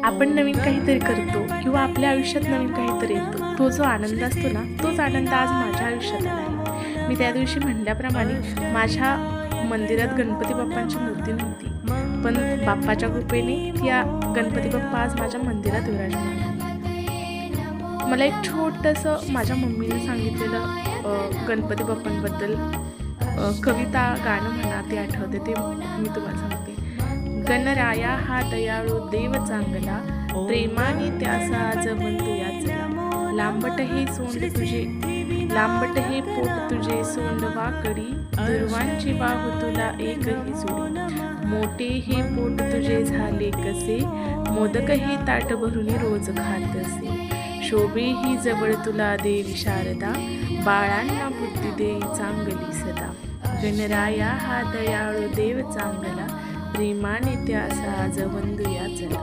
आपण नवीन काहीतरी करतो किंवा आपल्या आयुष्यात नवीन काहीतरी येतो, तो जो आनंद असतो ना, तोच आनंद आज माझ्या आयुष्यात आला आहे. मी त्या दिवशी म्हणल्याप्रमाणे माझ्या मंदिरात गणपती बाप्पांची मूर्ती नव्हती, पण बाप्पाच्या कृपेने या गणपती बाप्पा आज माझ्या मंदिरात विराजमान आहे. मला एक छोटंसं माझ्या मम्मीने सांगितलेलं गणपती बाप्पांबद्दल कविता गाणं म्हणा ते आठवते, ते मी तुम्हाला सांगते. गणराया हा दयाळू देव चांगला, प्रेमाने त्याचा आज बंधू याचला. लांबट हे सोंड तुझे, लांबट हे पोट तुझे सोंड वाकडी, दुर्वांची बाहू तुला एकही जोडी. मोठे हे पोट तुझे झाले कसे, मोदक हे ताट भरून रोज खात असे. शोभे ही जवळ तुला देवी शारदा, बाळांना बुद्धी देई चांगली सदा. गणराया हा दयाळू देव चांगला, प्रेमाने त्याचा आज बंधू याचला.